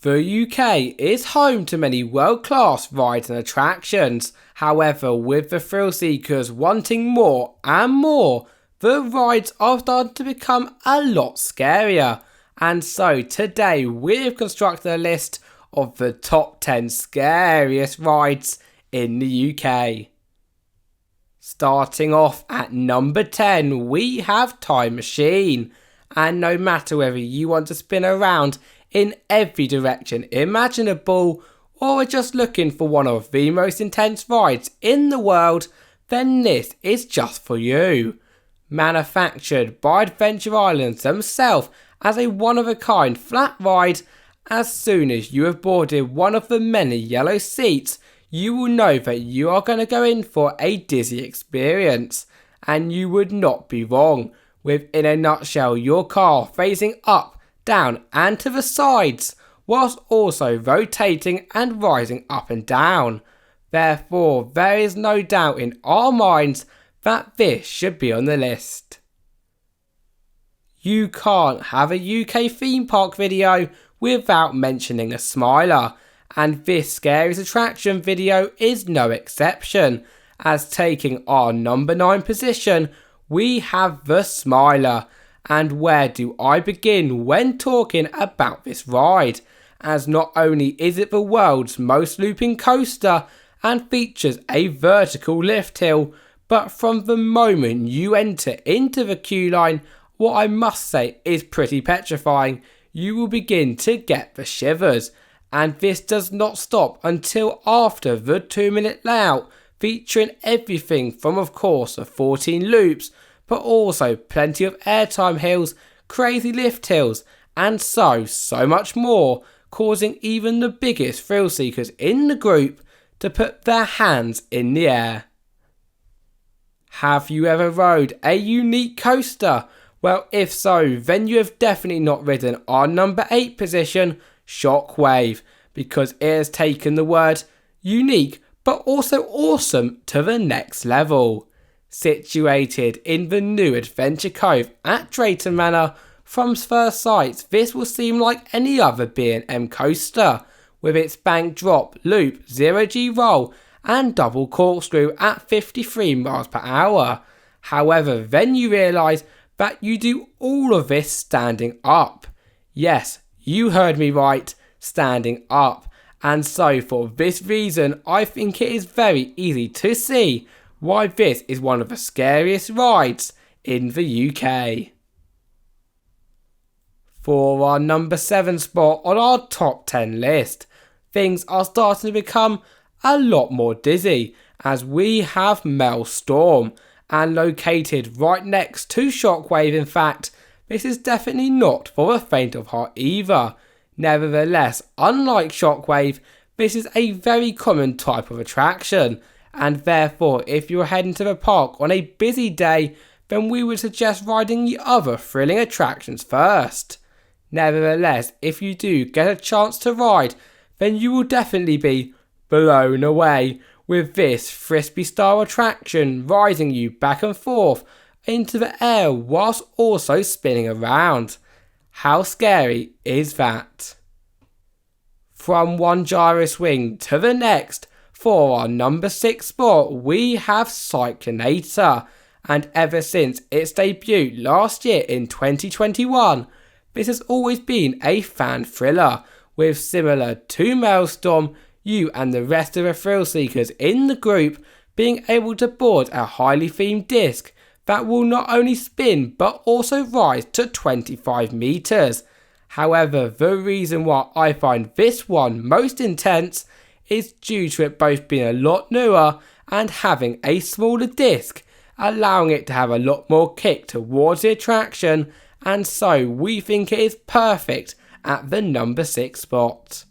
The UK is home to many world-class rides and attractions. However, with the thrill seekers wanting more and more, the rides are starting to become a lot scarier. And so today we've constructed a list of the top 10 scariest rides in the UK. Starting off at number 10, we have Time Machine. And no matter whether you want to spin around in every direction imaginable, or are just looking for one of the most intense rides in the world, then this is just for you. Manufactured by Adventure Islands themselves as a one-of-a-kind flat ride, as soon as you have boarded one of the many yellow seats, you will know that you are going to go in for a dizzy experience. And you would not be wrong, with in a nutshell your car facing up, down and to the sides, whilst also rotating and rising up and down. Therefore, there is no doubt in our minds that this should be on the list. You can't have a UK theme park video without mentioning a smiler, and this Scariest attraction video is no exception, as taking our number 9 position, we have the Smiler. And where do I begin when talking about this ride, as not only is it the world's most looping coaster and features a vertical lift hill, but from the moment you enter into the queue line, what I must say is pretty petrifying. You will begin to get the shivers, and this does not stop until after the 2-minute layout, featuring everything from of course the 14 loops, but also plenty of airtime hills, crazy lift hills, and so much more, causing even the biggest thrill seekers in the group to put their hands in the air. Have you ever rode a unique coaster? Well, if so, then you have definitely not ridden our number 8 position, Shockwave, because it has taken the word unique but also awesome to the next level. Situated in the new Adventure Cove at Drayton Manor, from first sight this will seem like any other B&M coaster, with its bank drop, loop, 0G roll and double corkscrew at 53 miles per hour. However, then you realise that you do all of this standing up. Yes, you heard me right, standing up. And so for this reason, I think it is very easy to see why this is one of the scariest rides in the UK. For our number 7 spot on our top 10 list, things are starting to become a lot more dizzy, as we have Malestrom, and located right next to Shockwave. In fact, this is definitely not for the faint of heart either. Nevertheless, unlike Shockwave, this is a very common type of attraction, and therefore if you're heading to the park on a busy day, then we would suggest riding the other thrilling attractions first. Nevertheless, if you do get a chance to ride, then you will definitely be blown away with this frisbee style attraction, rising you back and forth into the air whilst also spinning around. How scary is that? From one gyro swing to the next, for our number 6 spot we have Cyclonator, and ever since its debut last year in 2021, this has always been a fan thriller, with similar to Malestrom, you and the rest of the thrill seekers in the group being able to board a highly themed disc that will not only spin but also rise to 25 meters. However, the reason why I find this one most intense is due to it both being a lot newer and having a smaller disc, allowing it to have a lot more kick towards the attraction, and so we think it is perfect at the number 6 spot.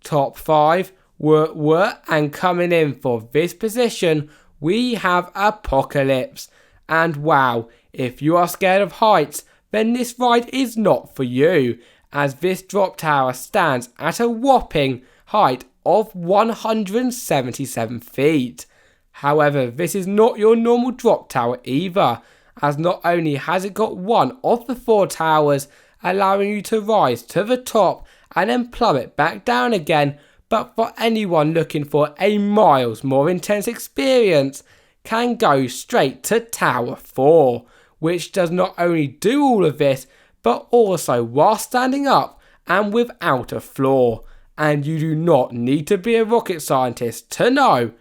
Top 5 were and coming in for this position we have Apocalypse, and wow, if you are scared of heights, then this ride is not for you, as this drop tower stands at a whopping height of 177 feet. However, this is not your normal drop tower either, as not only has it got one of the 4 towers allowing you to rise to the top and then plummet back down again. But for anyone looking for a miles more intense experience, can go straight to Tower 4, which does not only do all of this, but also while standing up and without a floor. And you do not need to be a rocket scientist to know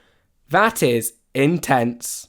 that is intense.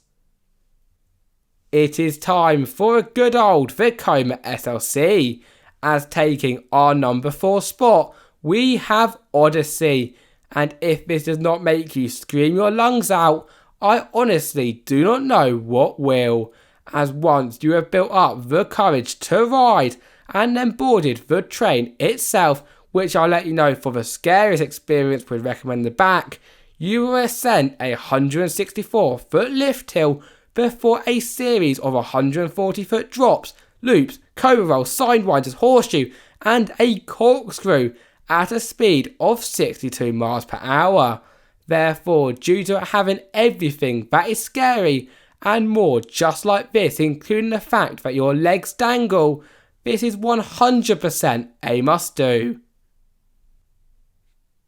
It is time for a good old Vekoma SLC, as taking our number 4 spot we have Odyssey, and if this does not make you scream your lungs out, I honestly do not know what will, as once you have built up the courage to ride and then boarded the train itself, which I'll let you know for the scariest experience would recommend the back, you will ascend a 164 foot lift hill before a series of 140 foot drops, loops, cobra rolls, sidewinders, horseshoe and a corkscrew at a speed of 62 miles per hour. Therefore, due to having everything that is scary and more just like this, including the fact that your legs dangle, this is 100% a must do.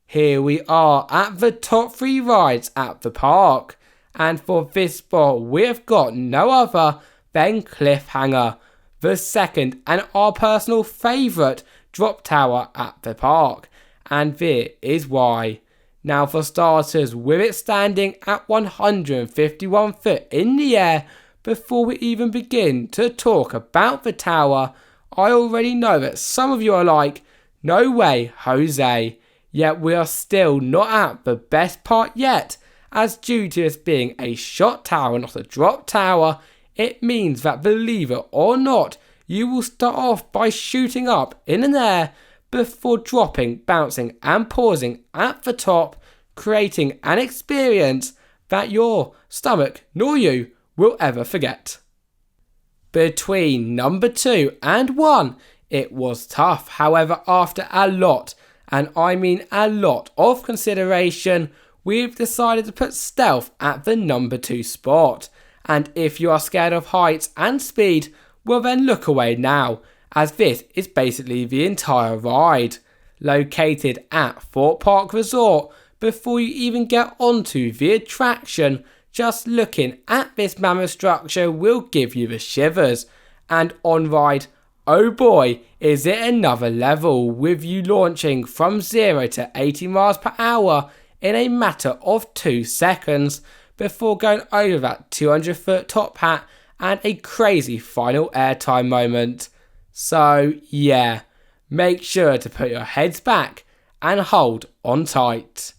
Here we are at the top 3 rides at the park, and for this spot we have got no other than Cliffhanger, the second and our personal favourite drop tower at the park, and this is why. Now for starters, with it standing at 151 foot in the air, before we even begin to talk about the tower, I already know that some of you are like, no way Jose, yet we are still not at the best part yet, as due to this being a shot tower not a drop tower, it means that believe it or not, you will start off by shooting up in the air before dropping, bouncing and pausing at the top, creating an experience that your stomach nor you will ever forget. Between number 2 and 1, it was tough. However, after a lot, and I mean a lot of consideration, we've decided to put Stealth at the number 2 spot. And if you are scared of heights and speed, well then look away now, as this is basically the entire ride. Located at Fort Park Resort, before you even get onto the attraction, just looking at this mammoth structure will give you the shivers. And on ride, oh boy, is it another level, with you launching from 0 to 80 miles per hour in a matter of 2 seconds, before going over that 200 foot top hat and a crazy final airtime moment. So yeah, make sure to put your heads back and hold on tight.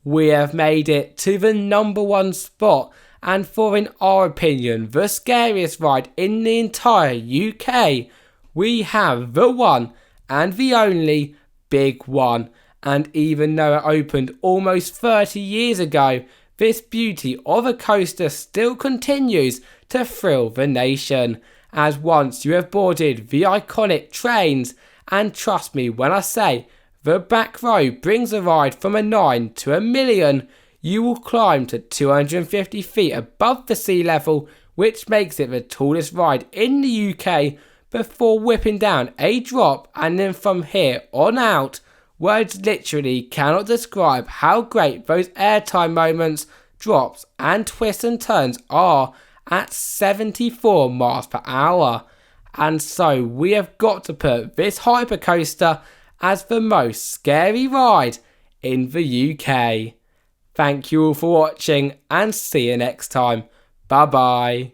We have made it to the number 1 spot, and for in our opinion the scariest ride in the entire UK, we have the one and the only Big One. And even though it opened almost 30 years ago, this beauty of a coaster still continues to thrill the nation, as once you have boarded the iconic trains, and trust me when I say the back row brings a ride from a 9 to a million, you will climb to 250 feet above the sea level, which makes it the tallest ride in the UK, before whipping down a drop, and then from here on out, words literally cannot describe how great those airtime moments, drops and twists and turns are at 74 miles per hour. And so we have got to put this hypercoaster as the most scary ride in the UK. Thank you all for watching, and see you next time. Bye bye.